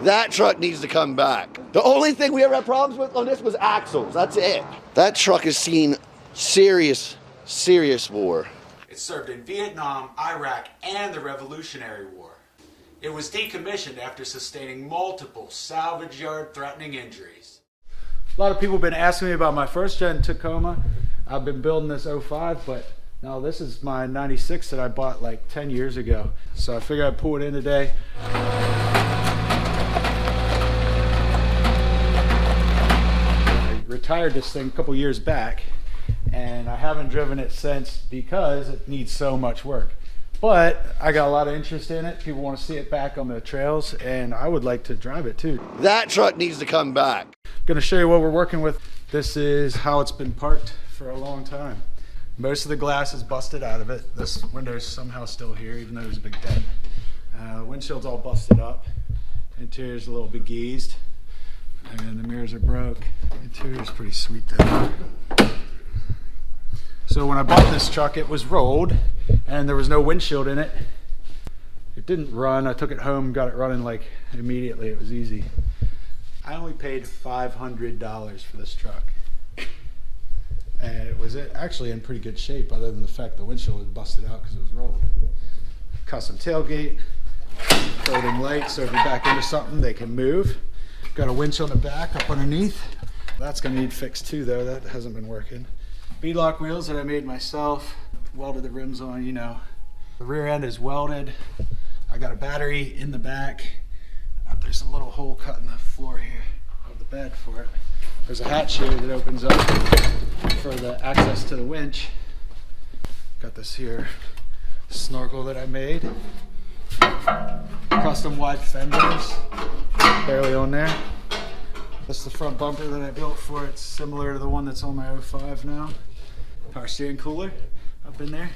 That truck needs to come back. The only thing we ever had problems with on this was axles. That's it. That truck has seen serious war. It served in Vietnam, Iraq, and the Revolutionary War. It was decommissioned after sustaining multiple salvage yard threatening injuries. A lot of people have been asking me about my first gen Tacoma. I've been building this 05, but now this is my 96 that I bought like 10 years ago. So I figured I'd pull it in today. I retired this thing a couple years back, and I haven't driven it since because it needs so much work. But I got a lot of interest in it. People want to see it back on the trails, and I would like to drive it too. That truck needs to come back. Going to show you what we're working with. This is how it's been parked for a long time. Most of the glass is busted out of it. This window is somehow still here, even though there's a big dent. Windshield's all busted up. Interior's a little begeezed. And the mirrors are broke. Interior's pretty sweet though. So when I bought this truck, it was rolled and there was no windshield in it. It didn't run. I took it home, got it running like immediately. It was easy. I only paid $500 for this truck. And it was actually in pretty good shape, other than the fact the windshield was busted out because it was rolled. Custom tailgate, folding lights, so if you back into something, they can move. Got a winch on the back up underneath. That's gonna need fixed too though, that hasn't been working. Beadlock wheels that I made myself, welded the rims on, you know. The rear end is welded. I got a battery in the back. There's a little hole cut in the floor here of the bed for it. There's a hatch here that opens up for the access to the winch. Got this here snorkel that I made. Custom wide fenders, barely on there. This is the front bumper that I built for it. It's similar to the one that's on my 05 now. Power steering cooler up in there.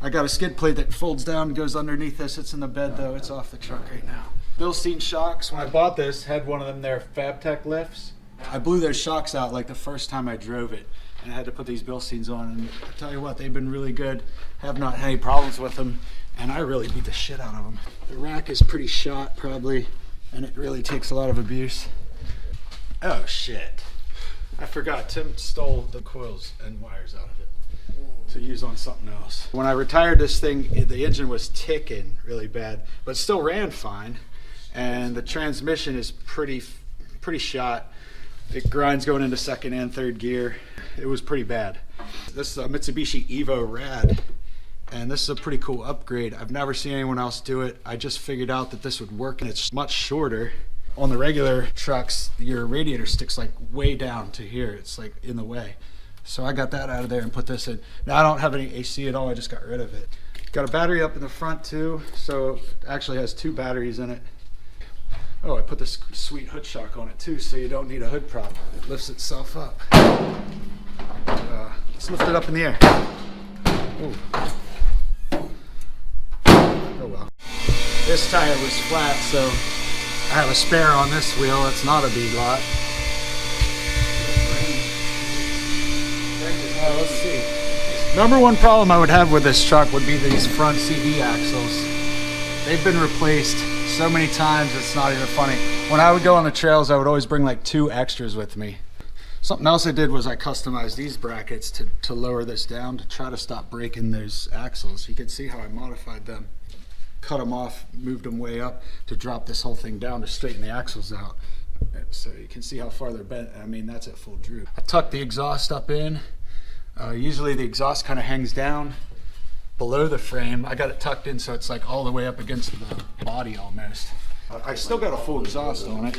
I got a skid plate that folds down and goes underneath this. It's in the bed though, it's off the truck right now. Bilstein Shocks, when I bought this, had one of them there FabTech lifts. I blew those shocks out like the first time I drove it, and I had to put these Bilsteins on, and I tell you what, they've been really good. Have not had any problems with them, and I really beat the shit out of them. The rack is pretty shot probably, and it really takes a lot of abuse. Oh shit. I forgot, Tim stole the coils and wires out of it to use on something else. When I retired this thing, the engine was ticking really bad, but still ran fine. And the transmission is pretty shot. It grinds going into second and third gear. It was pretty bad. This is a Mitsubishi Evo Rad, and this is a pretty cool upgrade. I've never seen anyone else do it. I just figured out that this would work, and it's much shorter. On the regular trucks, your radiator sticks like way down to here. It's like in the way. So I got that out of there and put this in. Now I don't have any AC at all, I just got rid of it. Got a battery up in the front too, so it actually has 2 batteries in it. Oh, I put this sweet hood shock on it too, so you don't need a hood prop. It lifts itself up. Let's lift it up in the air. Ooh. Oh well. This tire was flat, so I have a spare on this wheel. It's not a beadlock. Let's see. Number one problem I would have with this truck would be these front CD axles. They've been replaced so many times it's not even funny. When I would go on the trails, I would always bring like 2 extras with me. Something else I did was I customized these brackets to lower this down to try to stop breaking those axles. You can see how I modified them. Cut them off, moved them way up to drop this whole thing down to straighten the axles out. So you can see how far they're bent. I mean, that's at full droop. I tucked the exhaust up in. Usually the exhaust kind of hangs down below the frame. I got it tucked in so it's like all the way up against the body almost. I still got a full exhaust on it.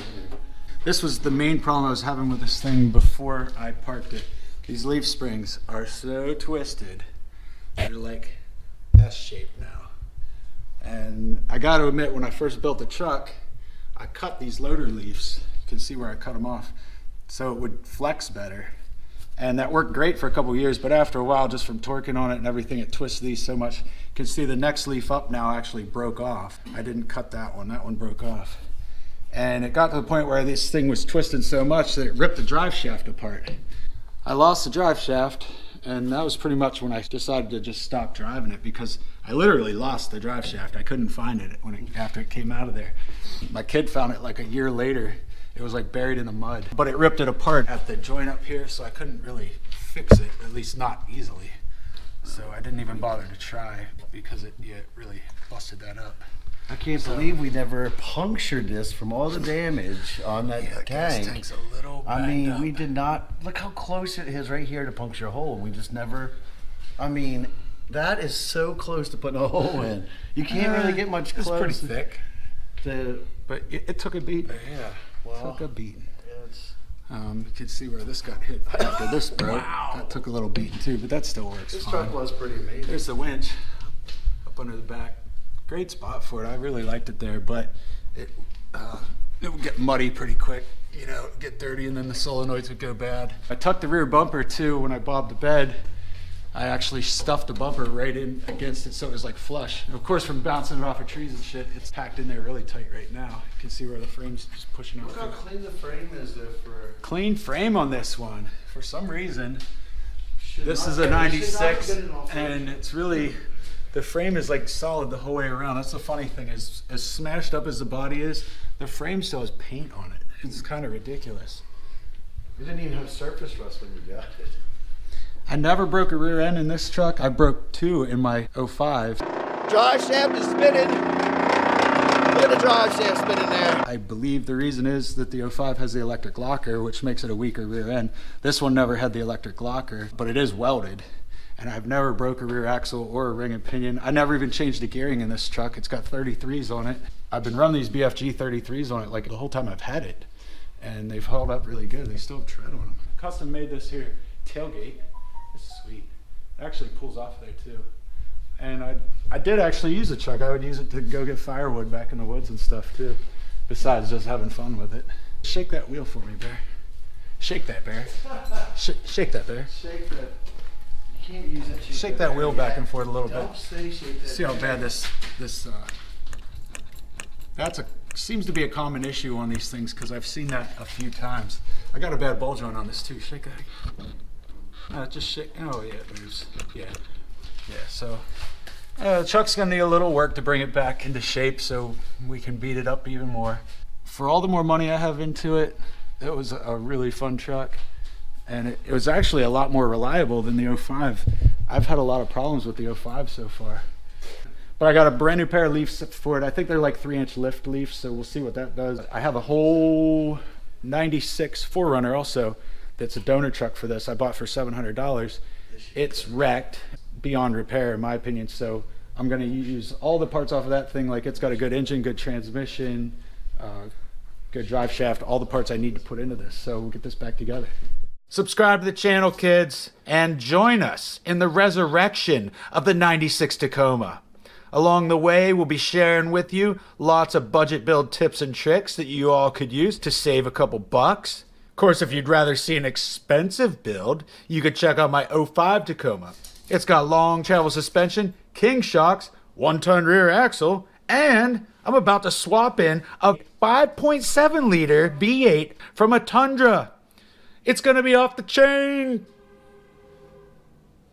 This was the main problem I was having with this thing before I parked it. These leaf springs are so twisted. They're like S-shaped now. And I got to admit, when I first built the truck, I cut these loader leaves. You can see where I cut them off so it would flex better. And that worked great for a couple of years, but after a while, just from torquing on it and everything, it twists these so much. You can see the next leaf up now actually broke off. I didn't cut that one broke off. And it got to the point where this thing was twisted so much that it ripped the drive shaft apart. I lost the drive shaft, and that was pretty much when I decided to just stop driving it, because I literally lost the drive shaft. I couldn't find it after it came out of there. My kid found it like a year later. It was like buried in the mud, but it ripped it apart at the joint up here, so I couldn't really fix it, at least not easily. So I didn't even bother to try because it really busted that up. I can't believe we never punctured this from all the damage on that The gas tank. tank's a little I mean, up. we did not, look how close it is right here to puncture a hole. We just never, I mean, that is so close to putting a hole in. You can't really get much closer. It's pretty thick, but it took a beat. Yeah, well, Took a beat. it's, You can see where this got hit after this broke. Wow. That took a little beating too, but that still works this fine. truck was pretty amazing. There's the winch up under the back. Great spot for it. I really liked it there, but it would get muddy pretty quick. You know, get dirty, and then the solenoids would go bad. I tucked the rear bumper too when I bobbed the bed. I actually stuffed the bumper right in against it so it was like flush. And of course, from bouncing it off of trees and shit, it's packed in there really tight right now. You can see where the frame's just pushing out. Look how clean the frame is though for... Clean frame on this one. For some reason, this is a 96, and it's really, the frame is like solid the whole way around. That's the funny thing, as smashed up as the body is, the frame still has paint on it. It's kind of ridiculous. You didn't even have surface rust when you got it. I never broke a rear end in this truck. I broke 2 in my 05. Drive shaft is spinning. Look at the drive shaft spinning there. I believe the reason is that the 05 has the electric locker, which makes it a weaker rear end. This one never had the electric locker, but it is welded. And I've never broke a rear axle or a ring and pinion. I never even changed the gearing in this truck. It's got 33s on it. I've been running these BFG 33s on it like the whole time I've had it. And they've held up really good. They still have tread on them. Custom made this here tailgate. This is sweet. It actually pulls off there too. And I did actually use the truck. I would use it to go get firewood back in the woods and stuff too, besides just having fun with it. Shake that wheel for me, Bear. Shake that, Bear. Shake that, Bear. Shake that. You can't use that. Shake that wheel back and forth a little bit. Don't say shake that. See how bad this seems to be a common issue on these things because I've seen that a few times. I got a bad ball joint on this too. Shake that. Just shake. Oh yeah, it moves. Yeah. So the truck's gonna need a little work to bring it back into shape so we can beat it up even more. For all the more money I have into it, it was a really fun truck, and it was actually a lot more reliable than the 05. I've had a lot of problems with the 05 so far. But I got a brand new pair of leafs for it. I think they're like 3-inch lift leafs, so we'll see what that does. I have a whole 96 4Runner also that's a donor truck for this. I bought for $700. It's wrecked beyond repair in my opinion, so I'm gonna use all the parts off of that thing. Like, it's got a good engine, good transmission, good drive shaft, all the parts I need to put into this. So we'll get this back together. Subscribe to the channel, kids, and join us in the resurrection of the 96 Tacoma. Along the way, we'll be sharing with you lots of budget build tips and tricks that you all could use to save a couple bucks. Of course, if you'd rather see an expensive build, you could check out my 05 Tacoma. It's got long travel suspension, king shocks, 1-ton rear axle, and I'm about to swap in a 5.7 liter V8 from a Tundra. It's gonna be off the chain.